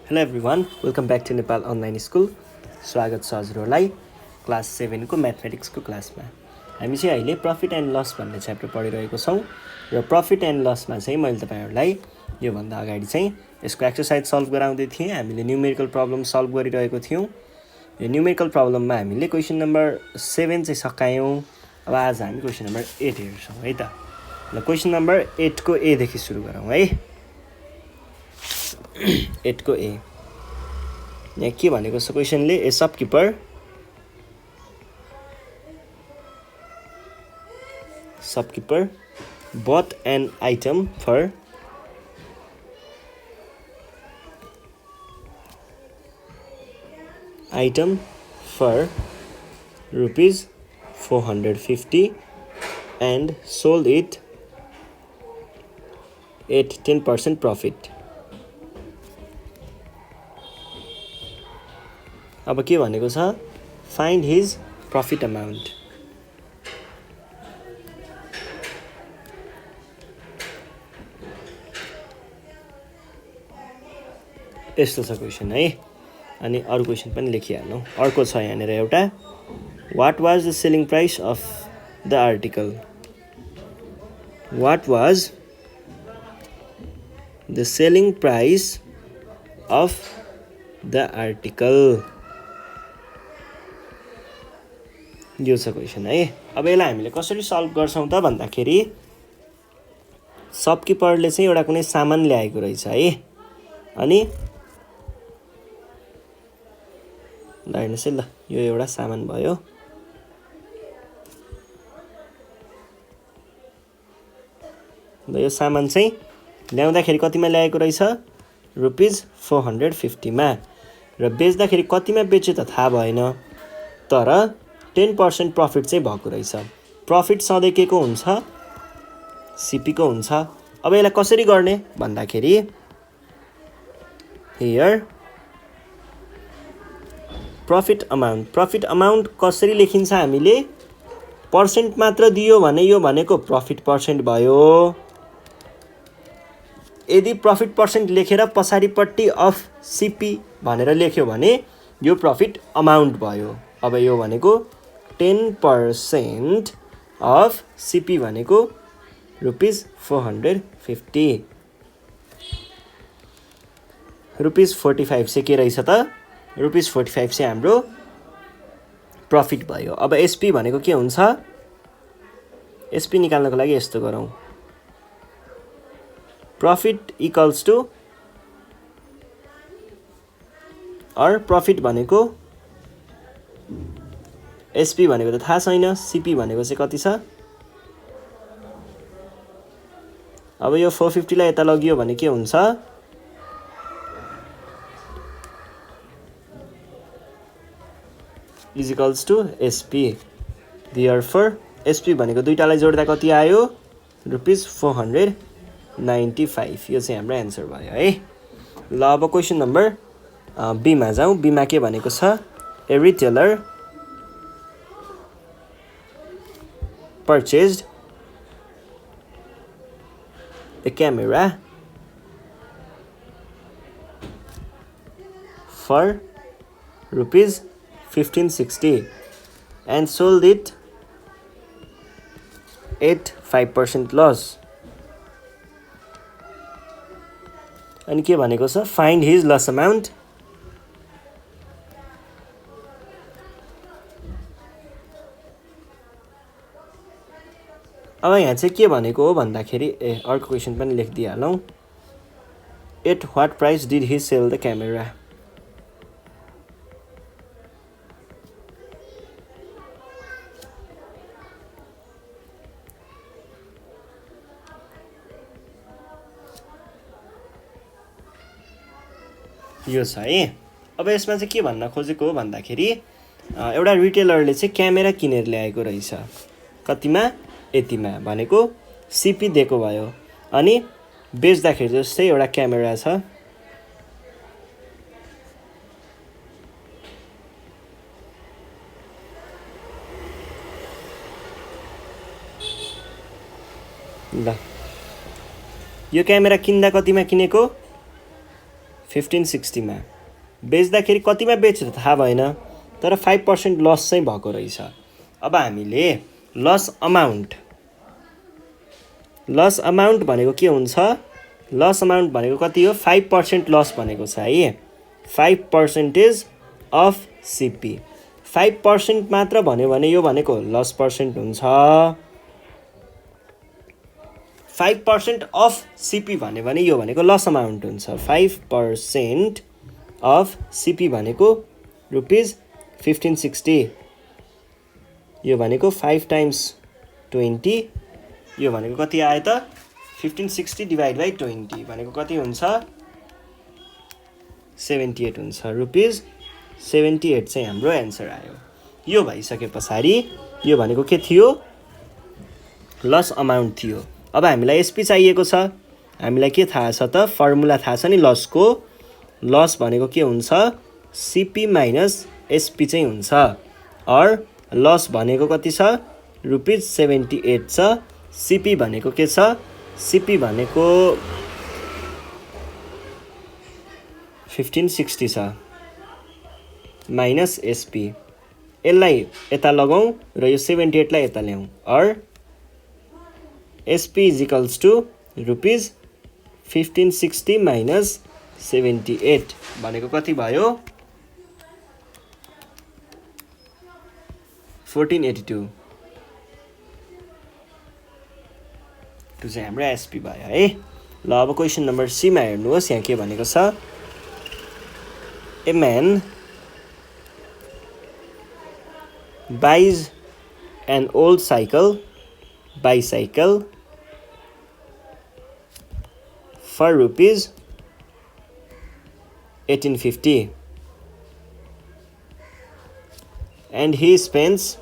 Hello everyone welcome back to Nepal online school. स्वागत छ हजुरहरूलाई क्लास 7 को म्याथमेटिक्सको क्लासमा। हामी चाहिँ अहिले प्रफिट एन्ड लस भन्ने च्याप्टर पढिरहेको छौँ र प्रफिट एन्ड लसमा चाहिँ मैले तपाईँहरूलाई योभन्दा अगाडि चाहिँ यसको एक्सर्साइज सल्भ गराउँदै थिएँ। हामीले न्युमेरिकल प्रब्लम सल्भ गरिरहेको थियौँ। यो न्युमेरिकल प्रब्लममा हामीले क्वेसन नम्बर 7 चाहिँ सकायौँ। अब आज हामी क्वेसन नम्बर 8 हेर्छौँ है त। ल क्वेसन नम्बर 8 को ए देखि सुरु गरौँ है। 8 को ए यहाँ के भनेको छ क्वेसनले, ए शपकीपर bought an item for rupees 450 and sold it at 10% profit. अब के भनेको छ, फाइन्ड हिज प्रफिट अमाउन्ट। यस्तो छ क्वेसन है। अनि अरु क्वेसन पनि लेखिहाल्नु। अर्को छ यहाँनिर एउटा, what was the selling price of the article. What was the selling price of the article. यो छ क्वेसन है। अब यसलाई हामीले कसरी सल्भ गर्छौँ त भन्दाखेरि, शपकीपरले चाहिँ एउटा कुनै सामान ल्याएको रहेछ है। अनि ल हेर्नुहोस् है, ल यो एउटा सामान भयो। ल यो सामान चाहिँ ल्याउँदाखेरि कतिमा ल्याएको रहेछ, रुपिज 450 मा, र बेच्दाखेरि कतिमा बेच्यो त थाहा भएन, तर 10% प्रफिट चाहिँ भएको रहेछ। प्रफिट सधैँ के को हुन्छ, सिपी को हुन्छ। अब यसलाई कसरी गर्ने भन्दाखेरि, हियर प्रफिट अमाउन्ट कसरी लेखिन्छ, हामीले पर्सेन्ट मात्र दियो भने यो भनेको प्रफिट पर्सेन्ट भयो। यदि प्रफिट पर्सेन्ट लेखेर पछाडिपट्टि अफ सिपी भनेर लेख्यो भने यो प्रफिट अमाउन्ट भयो। अब यो भनेको 10% अफ सिपी भनेको रुपिज 450। रुपिज 45 चाहिँ के रहेछ त, रुपिज 45 चाहिँ हाम्रो प्रफिट भयो। अब एसपी भनेको के हुन्छ, एसपी निकाल्नको लागि यस्तो गरौँ, profit equals to, or profit भनेको एसपी भनेको त थाहा छैन, सिपी भनेको चाहिँ कति छ। अब यो 450 लाई यता लगियो भने के हुन्छ, is equals to SP. Therefore SP भनेको दुईटालाई जोड्दा कति आयो, रुपिज 495। यो चाहिँ हाम्रो एन्सर भयो है। ल अब क्वेसन नम्बर बीमा जाउँ। बीमा के भनेको छ, ए retailer purchased a camera for rupees 1560 and sold it at 5% loss. अनि के भनेको छ, फाइन्ड हिज लस अमाउन्ट। अब यहाँ चाहिँ के भनेको हो भन्दाखेरि, अर्को क्वेसन पनि लेखिदिइहालौँ, at what price did he sell the camera. यो छ है। अब यसमा चाहिँ के भन्न खोजेको हो भन्दाखेरि, एउटा रिटेलरले चाहिँ क्यामेरा किनेर ल्याएको रहेछ, कतिमा, यतिमा भनेको सिपी दिएको भयो। अनि बेच्दाखेरि जस्तै एउटा क्यामेरा छ, ल यो क्यामेरा किन्दा कतिमा किनेको, 1560 मा बेच्दाखेरि कतिमा बेच्यो थाहा भएन, तर 5% लस चाहिँ भएको रहेछ। अब हामीले लस अमाउन्ट भनेको के हुन्छ? लस अमाउन्ट भनेको कति हो? 5% लस भनेको छ है। 5% अफ सिपी। 5% मात्र भन्यो भने यो भनेको लस पर्सेन्ट हुन्छ। 5% अफ सिपी भन्यो भने यो भनेको लस अमाउन्ट हुन्छ। 5% अफ सिपी भनेको रुपिज 1560। यो भनेको 5 टाइम्स 20, यो भनेको कति आयो त? 1560 डिभाइड बाई 20 भनेको कति हुन्छ? 78 हुन्छ। रुपिज 78 चाहिँ हाम्रो एन्सर आयो। यो भइसके पछाडि यो भनेको के थियो? लस अमाउन्ट थियो। अब हामीलाई एसपी चाहिएको छ। हामीलाई के थाहा छ त? फर्मुला थाहा छ नि लसको। लस भनेको के हुन्छ? सिपी माइनस एसपी चाहिँ हुन्छ। और लस भनेको कति छ? रुपिज 78 छ। सिपी भनेको के छ? सिपी भनेको 1560 छ माइनस एसपी। यसलाई यता लगाउँ र यो 78 लाई यता ल्याउँ। और SP is equals to rupees 1560 minus 78 भनेको कति भयो? 1482। त्यो चाहिँ हाम्रो एसपी भयो है। ल अब क्वेसन नम्बर सीमा हेर्नुहोस्। यहाँ के भनेको छ? ए man buys an old bicycle for rupees 1850 and he spends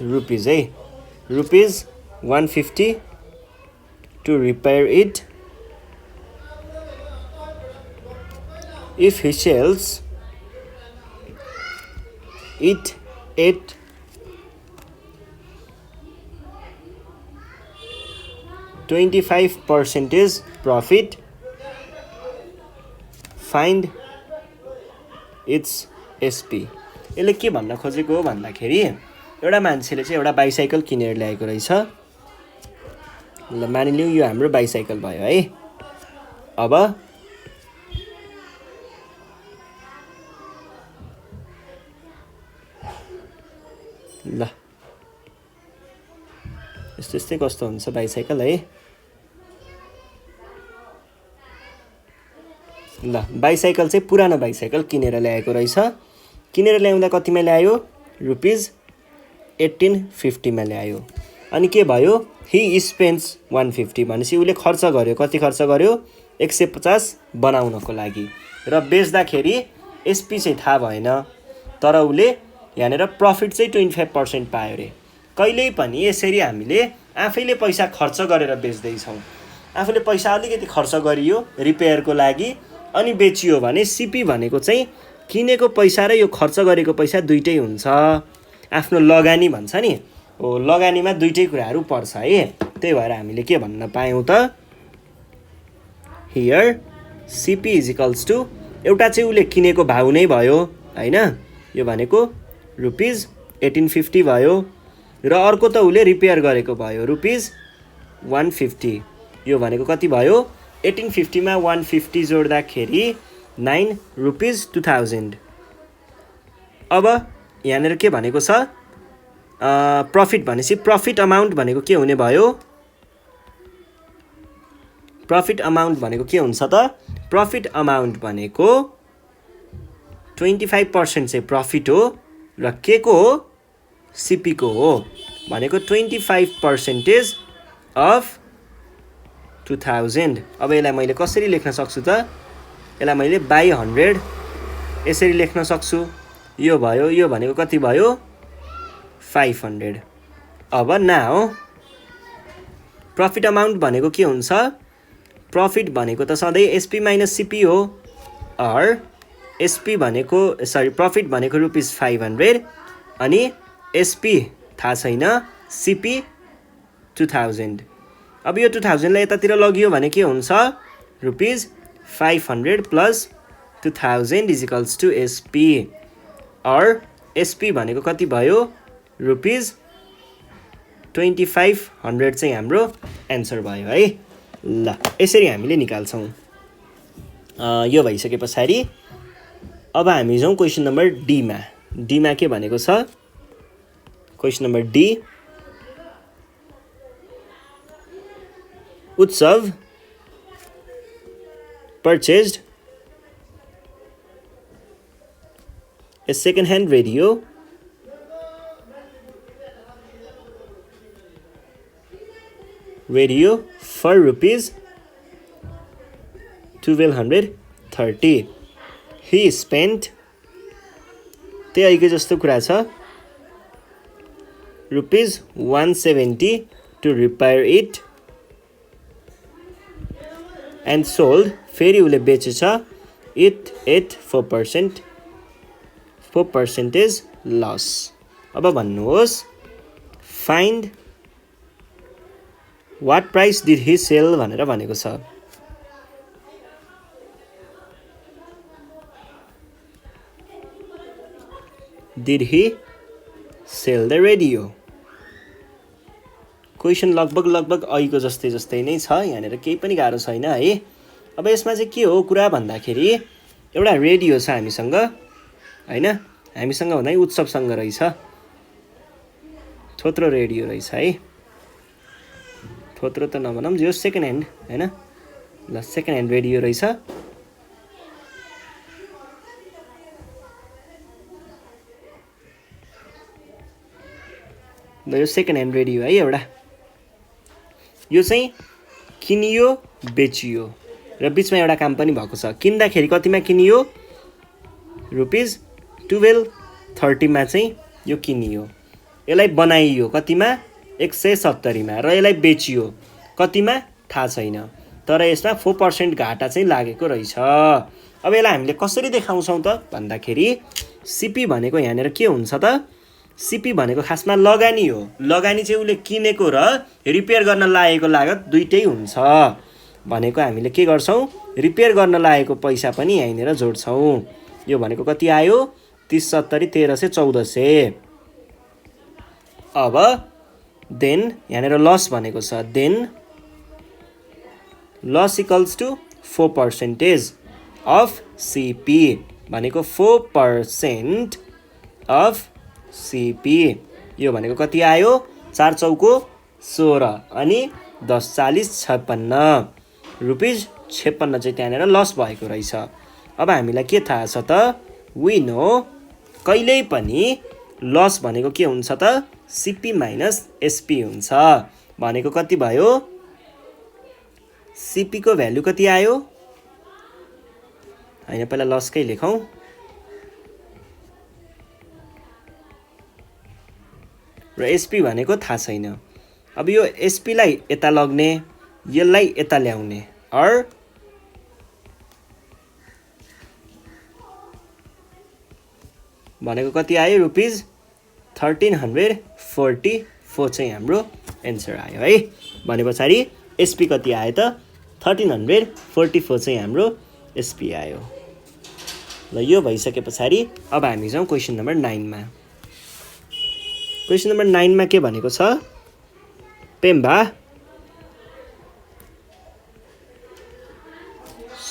rupees rupees 150 to repair it. If he sells it at 25% profit, find its SP। यसले के भन्न खोजेको हो भन्दाखेरि एउटा मान्छेले चाहिँ एउटा बाइसाइकल किनेर ल्याएको रहेछ। ल मानिलिउँ यो हाम्रो बाइसाइकल भयो है। अब ल यस्तै कस्तो हुन्छ बाइसाइकल है। ल बाइसाइकल चाहिँ पुरानो बाइसाइकल किनेर ल्याएको रहेछ। किनेर ल्याउँदा कतिमा ल्यायो? रुपिज 1850 मा ल्यायो। अनि के भयो? ही स्पेन्ड्स 150 भनेपछि उसले खर्च गर्यो। कति खर्च गर्यो? 150 बनाउनको लागि। र बेच्दाखेरि एसपी चाहिँ थाहा भएन, तर उसले यहाँनिर प्रफिट चाहिँ 25% पायो रे। कहिल्यै पनि यसरी हामीले आफैले पैसा खर्च गरेर बेच्दैछौँ। आफूले पैसा अलिकति खर्च गरियो रिपेयरको लागि अनि बेचियो भने सिपी भनेको चाहिँ किनेको पैसा र यो खर्च गरेको पैसा दुइटै हुन्छ। आफ्नो लगानी भन्छ नि, हो लगानीमा दुइटै कुराहरू पर्छ है। त्यही भएर हामीले के भन्न पायौँ त? Here CP is equals to, एउटा चाहिँ उसले किनेको भाउ नै भयो हैन, यो भनेको रुपिज 1850 भयो, र अर्को त उसले रिपेयर गरेको भयो रुपिज 150। यो भनेको कति भयो? 1850 मा 150 जोड्दाखेरि 9 रुपिज 2000। अब यहाँनिर के भनेको छ? प्रफिट भनेपछि प्रफिट अमाउन्ट भनेको के हुने भयो? प्रफिट अमाउन्ट भनेको के हुन्छ त? प्रफिट अमाउन्ट भनेको 25% चाहिँ प्रफिट हो र के को हो? सिपी को हो। भनेको 25% अफ 2000। अब यसलाई मैले कसरी लेख्न सक्छु त? यसलाई मैले बाई 100 यसरी लेख्न सक्छु। यो भयो, यो भनेको कति भयो? 500। अब नाउ प्रफिट अमाउन्ट भनेको के हुन्छ? प्रफिट भनेको त सधैँ एसपी माइनस सिपी हो। और एसपी भनेको प्रफिट भनेको रुपिज 500 अनि एसपी थाहा छैन, सिपी 2000। अब यो 2000 लाई यतातिर लगियो भने के हुन्छ rupees 500 plus 2000 is equals to SP और SP भनेको कति भयो रुपीज 2500 चाहिँ हाम्रो एन्सर भयो है। ल यसरी हामीले निकाल्छौँ। यो भइसके पछाडि अब हामी जाउँ क्वेसन नम्बर डी मा। डी मा के भनेको छ क्वेसन नम्बर डी उत्सव purchased a second-hand radio for rupees 1230. He spent त्यही जस्तो कुरा छ rupees 170 to repair it and sold फेरि उले बेचेछ it at 4% loss. अब भन्नुहोस् find what price did he sell भनेर भनेको छ। Did he sell the radio? Question लगभग अहिको जस्तै नै छ, यहाँनिर केही पनि गाह्रो छैन है। अब यसमा चाहिँ के हो कुरा भन्दाखेरि एउटा रेडियो छ हामीसँग हैन, हामीसँग भन्दा उत्सवसँग रहेछ, थोत्रो रेडियो रहेछ है। थोत्रो त नभनौँ, जो सेकेन्ड ह्यान्ड हैन, ल सेकेन्ड ह्यान्ड रेडियो रहेछ। ल यो सेकेन्ड ह्यान्ड रेडियो है एउटा, यो चाहिँ किनियो बेचियो र बिचमा एउटा काम पनि भएको छ। किन्दाखेरि कतिमा किनियो रुपीज 1230 मा चाहिँ यो किनियो, यसलाई बनाइयो कतिमा 170 मा र यसलाई बेचियो कतिमा थाहा छैन, तर यसमा 4% घाटा चाहिँ लागेको रहेछ। अब यसलाई हामीले कसरी देखाउँछौँ त भन्दाखेरि सीपी भनेको यहाँनिर के हुन्छ त, सीपी भनेको खासमा लगानी हो। लगानी चाहिँ उसले किनेको र रिपेयर गर्न लागेको लागत दुइटै हुन्छ भनेको हामीले के गर्छौँ, रिपेयर गर्न लागेको पैसा पनि यहीँनिर जोड्छौँ। यो भनेको कति आयो 30 70 1300 1400। अब देन यहाँनिर लस भनेको छ, then loss equals to 4% of CP भनेको 4% अफ सीपी। यो भनेको कति आयो 4 चौको 16 अनि 10 40 56 रुपीज 56 चाहिँ त्यहाँनिर लस भएको रहेछ। अब हामीलाई के थाहा छ त, वी नो कहिल्यै पनि लस भनेको के हुन्छ त सीपी माइनस एसपी हुन्छ भनेको कति भयो, सीपी को भ्यालु कति आयो हैन, पहिला लसकै लेखौँ। र एसपी भनेको थाहा छैन। अब यो एसपी लाई यता लग्ने, यसलाई यता ल्याउने, और भनेको कति आयो रुपीज 1344 चाहिँ हाम्रो एन्सर आयो है। भने पछाडि एसपी कति आयो त 1344 चाहिँ हाम्रो एसपी आयो। ल यो भइसके पछाडि अब हामी जाउँ क्वेसन नम्बर 9 मा। क्वेसन नम्बर 9 मा के भनेको छ, Pemba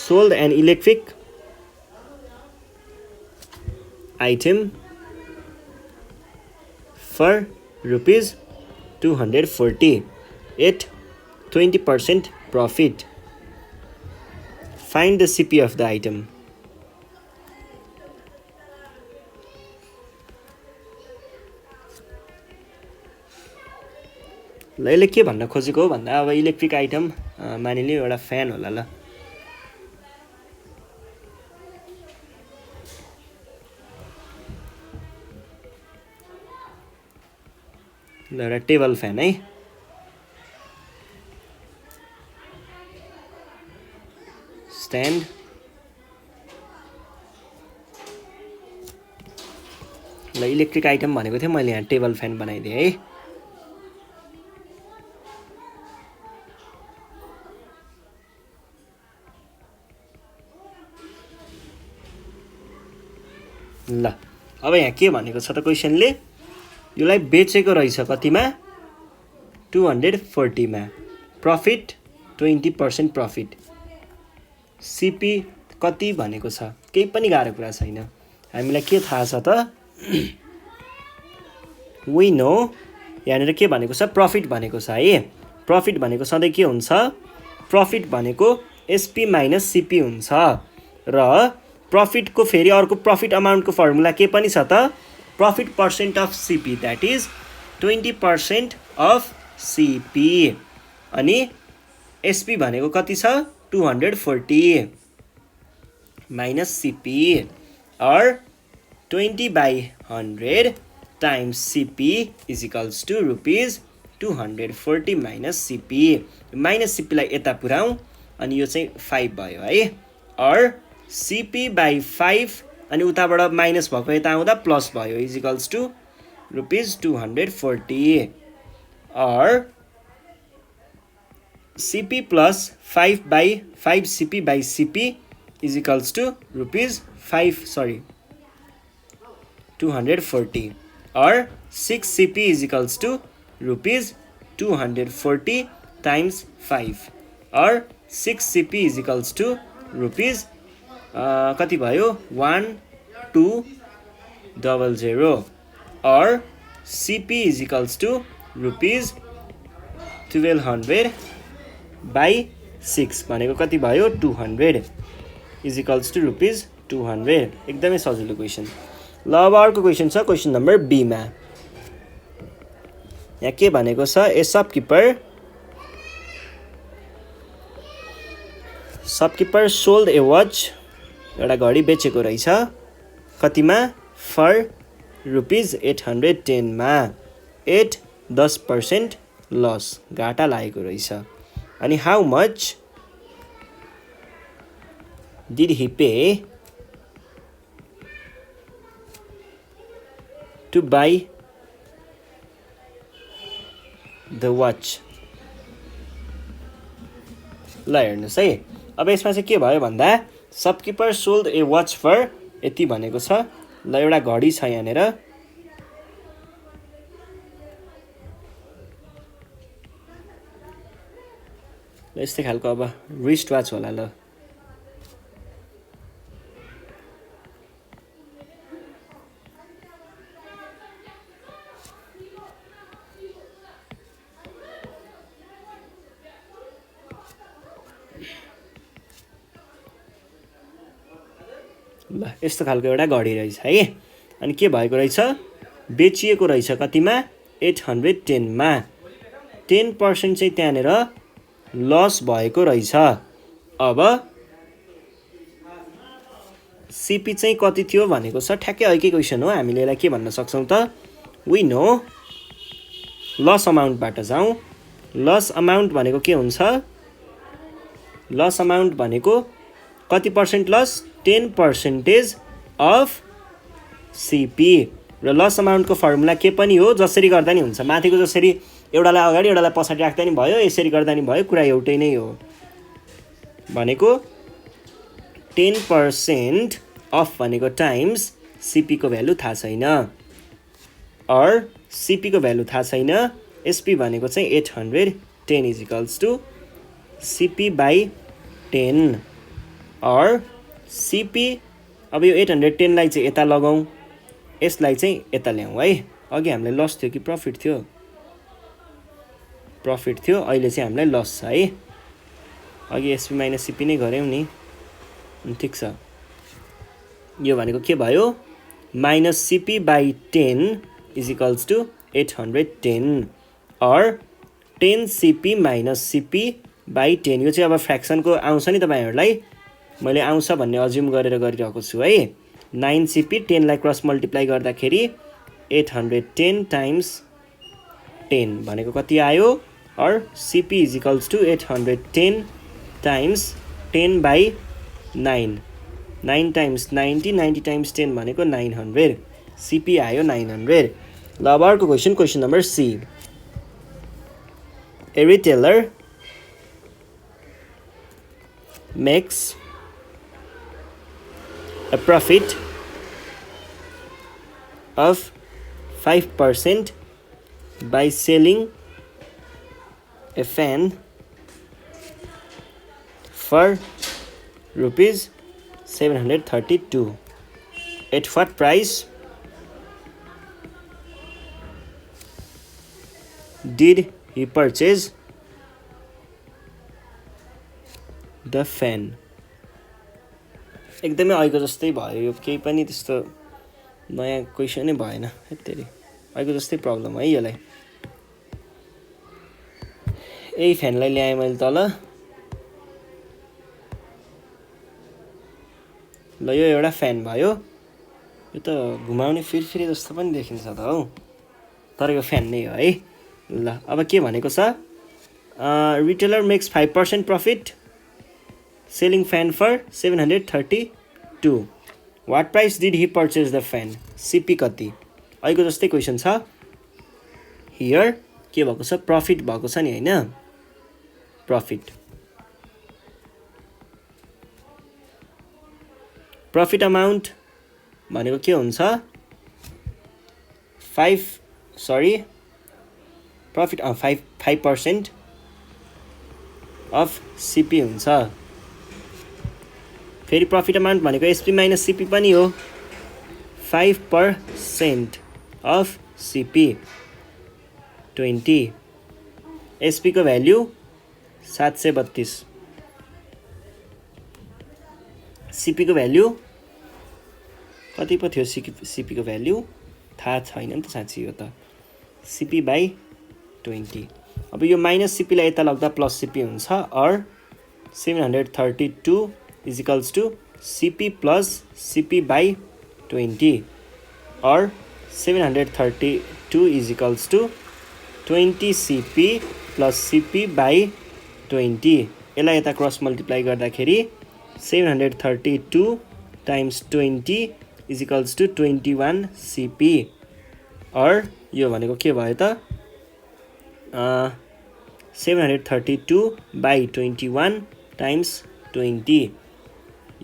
sold an electric item for rupees 240 at 20% profit. Find the CP of the item. ल यसले के भन्न खोजेको हो भन्दा, अब इलेक्ट्रिक आइटम मानिलियो एउटा फ्यान होला, ल एउटा टेबल फ्यान है, स्ट्यान्ड ल इलेक्ट्रिक आइटम भनेको थिएँ मैले, यहाँ टेबल फ्यान बनाइदिएँ है। ल अब यहाँ के भनेको छ त क्वेसनले यसलाई बेचेको रहेछ कतिमा 240 मा प्रफिट 20% प्रफिट सीपी कति भनेको छ केही पनि गाह्रो कुरा छैन हामीलाई के थाहा छ त वी नो यहाँनिर के भनेको छ प्रफिट भनेको छ है प्रफिट भनेको सधैँ के हुन्छ प्रफिट भनेको एसपी माइनस सीपी हुन्छ र प्रफिट को फेरि अर्को प्रफिट अमाउन्ट को फर्मुला के पनि छ त profit percent of CP that is 20% of CP अनि एसपी भनेको कति छ 240 माइनस सीपी और 20/100 times CP is equals to rupees 240 minus CP minus CP लाई यता पुराउँ अनि यो चाहिँ 5 भयो है और CP by 5 अनि उताबाट माइनस भएको यता आउँदा प्लस भयो is equals to rupees 240 और CP plus 5 by 5 CP by CP is equals to rupees 240 or 6 CP is equals to rupees 240 times 5 or 6 CP is equals to rupees कति भयो 1200 or CP is equals to rupees 1200 by 6 भनेको कति भयो 200 is equals to rupees 200 एकदमै सजिलो question ल अब अर्को क्वेसन छ क्वेसन नम्बर बी मा यहाँ के भनेको छ ए शपकीपर सोल्ड ए वाच एउटा घडी बेचेको रहेछ कतिमा फर रुपीज 810 मा 10% लस घाटा लागेको रहेछ अनि how much did he pay to buy the watch ल हेर्नुस् है अब यसमा चाहिँ के भयो भन्दा शपकीपर सोल्ड ए वाच फर यति भनेको छ ल एउटा घडी छ यहाँनिर यस्तै खालको अब रिस्ट वाच होला ल ल यस्तो खालको एउटा घडी रहेछ है अनि के भएको रहेछ बेचिएको रहेछ कतिमा 810 मा 10% चाहिँ त्यहाँनिर लस भएको रहेछ अब सीपी चाहिँ कति थियो भनेको छ ठ्याक्कै अर्कै क्वेसन हो हामीले यसलाई के भन्न सक्छौं त वी नो लस अमाउन्टबाट जाउँ लस अमाउन्ट भनेको के हुन्छ लस अमाउन्ट भनेको कति पर्सेन्ट लस 10% अफ सीपी र लस अमाउन्टको फर्मुला के पनि हो जसरी गर्दा नि हुन्छ माथिको जसरी एउटालाई अगाडि एउटालाई पछाडि राख्दा नि भयो यसरी गर्दा नि भयो कुरा एउटै नै हो भनेको 10% अफ भनेको टाइम्स सीपी को भ्यालु थाहा छैन और सीपी को भ्यालु थाहा छैन एसपी भनेको चाहिँ 810 is equals to CP by 10 और सीपी अब यो 810 लाई चाहिँ यता लगाउँ यसलाई चाहिँ यता ल्याउँ है अघि हामीलाई लस थियो कि प्रफिट थियो अहिले चाहिँ हामीलाई लस छ है अघि एसपी माइनस सीपी नै गर्यौं नि ठीक छ यो भनेको के भयो minus CP by 10 is equals to 810 और 10 सीपी माइनस सीपी बाई 10 यो चाहिँ अब फ्र्याक्सनको आउँछ नि तपाईहरुलाई मैले आउँछ भन्ने अज्युम गरेर गरिरहेको छु है 9 सीपी 10 लाई क्रस मल्टिप्लाई गर्दाखेरि 810 टाइम्स 10 भनेको कति आयो और CP is equals to 810 times 10 by 9 9 times 90 times 10 भनेको 900 सीपी आयो 900 ल अब अर्को question number C a retailer makes a profit of 5% by selling a fan for rupees 732. At what price did he purchase the fan? एकदमै अहिलेको जस्तै भयो, यो केही पनि त्यस्तो नयाँ क्वेसनै भएन। हेत्तेरी अहिलेको जस्तै प्रब्लम है यसलाई। यही फ्यानलाई ल्याएँ मैले तल। ल यो एउटा फ्यान भयो। यो त घुमाउने फिरफिरे जस्तो पनि देखिन्छ त हौ, तर यो फ्यान नै हो है। ल अब के भनेको छ, retailer makes 5% profit selling fan for 732. What price did he purchase the fan? CP कति? अहिलेको जस्तै क्वेसन छ। हियर के भएको छ, प्रफिट भएको छ नि होइन, प्रफिट अमाउन्ट भनेको के हुन्छ, प्रफिट 5% अफ सिपी हुन्छ। फेरि प्रफिट अमाउन्ट भनेको एसपी माइनस सिपी पनि हो। 5% अफ सिपी 20, एसपी को भ्याल्यु 732, सिपी को भ्याल्यु कति पो थियो? सिपी को भ्याल्यु थाहा छैन नि त साँच्ची, यो त सिपी बाई 20। अब यो माइनस सिपीलाई यता लग्दा प्लस सिपी हुन्छ। Or 732 is equals to CP plus CP by 20, और 732 is equals to 20 CP plus CP by 20। यसलाई यता क्रस मल्टिप्लाई गर्दाखेरि 732 times 20 is equals to 21 CP. और यो भनेको के भयो त, 732 बाई 21 टाइम्स 20,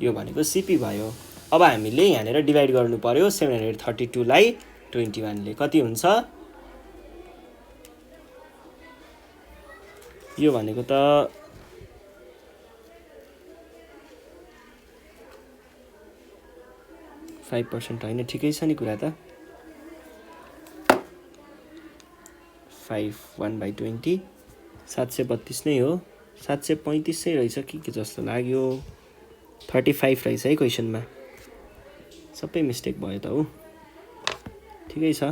यो भनेको सिपी भयो। अब हामीले यहाँनिर डिभाइड गर्नु पर्यो 732 लाई 21 ले। कति हुन्छ? यो भनेको त 5% होइन, ठिकै छ नि कुरा त। 5/1/20 732 नै हो। 735 चाहिँ रहेछ कि के जस्तो लाग्यो। 35 रहेछ है क्वेसनमा। सबै मिस्टेक भयो त हो, ठिकै छ।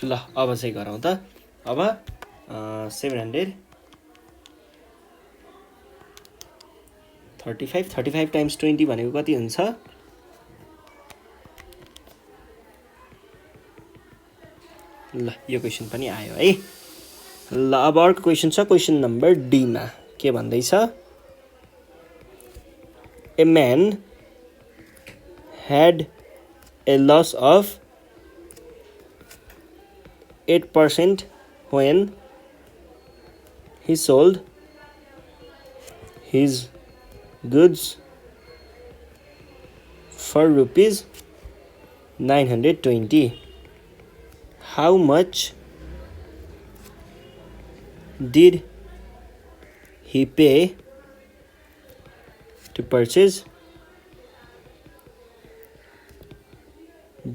ल अब चाहिँ गरौँ त। अब 735 टाइम्स 20 भनेको कति हुन्छ? ल यो क्वेसन पनि आयो है। ल अब अर्को क्वेसन छ, क्वेसन नम्बर डी मा के भन्दैछ, a man had a loss of 8% when he sold his goods for rupees 920. How much did he pay to purchase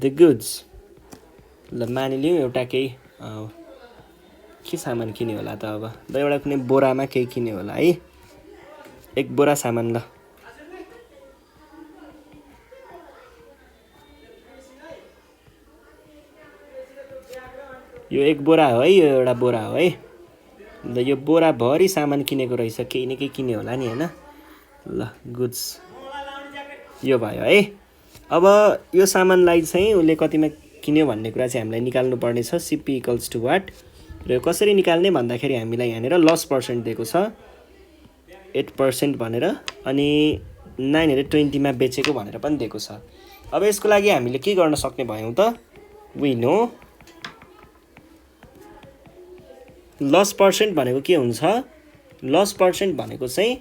the goods? ल मानिलिउँ एउटा केही के सामान किन्यो होला त। अब ल एउटा कुनै बोरामा केही किन्यो होला है, एक बोरा सामान। ल यो एक बोरा हो है, यो एउटा बोरा हो है। ल यो बोरा भरि सामान किनेको रहेछ, केही न केही किन्यो होला नि होइन। ल गुड्स यो भयो है। अब यो सामानलाई चाहिँ उसले कतिमा किन्यो भन्ने कुरा चाहिँ हामीलाई निकाल्नु पर्ने छ। सिपी इक्वल्स टु वाट, र कसरी निकाल्ने भन्दाखेरि हामीलाई यहाँनिर लस पर्सेन्ट दिएको छ 8% भनेर, अनि 920 मा बेचेको भनेर पनि दिएको छ। अब यसको लागि हामीले के गर्न सक्ने भयौँ त, वी नो लस पर्सेन्ट भनेको के हुन्छ लस पर्सेन्ट भनेको चाहिँ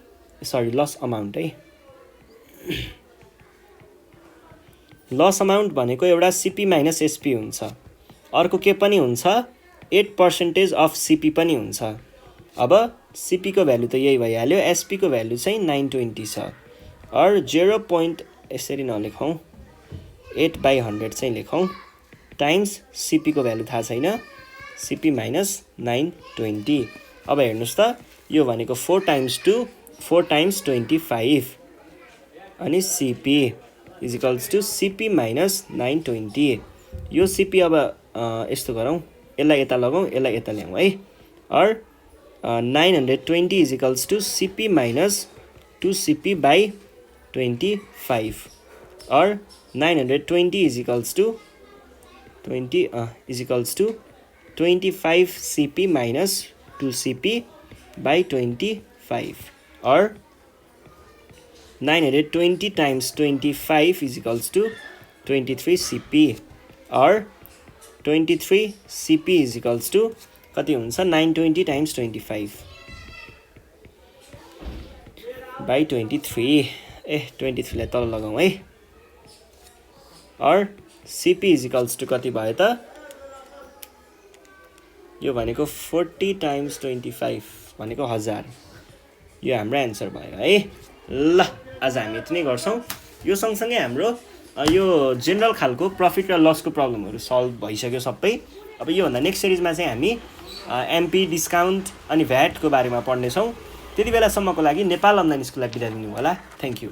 सरी लस अमाउन्ट है लस अमाउन्ट भनेको एउटा सिपी माइनस एसपी हुन्छ अर्को के पनि हुन्छ 8% अफ सिपी पनि हुन्छ अब सिपी को भ्यालु त यही भइहाल्यो एसपी को भ्यालु चाहिँ 920 छ और 0. यसरी नलेखौं 8/100 चाहिँ लेखौं टाइम्स सिपी को भ्यालु थाहा छैन सिपी माइनस 920 अब हेर्नुस् त यो भनेको 4 टाइम्स 2 4 टाइम्स 25 अनि CP is equals to CP minus 920 यो सिपी अब यस्तो गरौँ यसलाई यता लगाउँ यसलाई यता ल्याउँ है और 920 is equals to CP minus 2cp by 25 और 920 is equals to 25 cp minus 2cp by 25 और 920 times 25 is equals to 23 cp or 23 cp is equals to कति हुन्छ 920 times 25 by 23 23 लाई तल लगाउँ है और cp is equals to कति भयो त यो भनेको 40 times 25 भनेको 1000 यो हाम्रो आन्सर भयो है ल आज हामी यति नै गर्छौं यो सँगसँगै हाम्रो यो जेनरल खालको प्रॉफिट र लस को प्रब्लमहरु सल्भ भइसक्यो सबै अब यो भन्दा नेक्स्ट सिरिजमा चाहिँ हामी एमपी डिस्काउन्ट अनि भ्याट को बारेमा पढ्ने छौं त्यतिबेला सम्मको लागि नेपाल अनलाइन स्कुललाई बिदा दिनु होला थ्यांक यू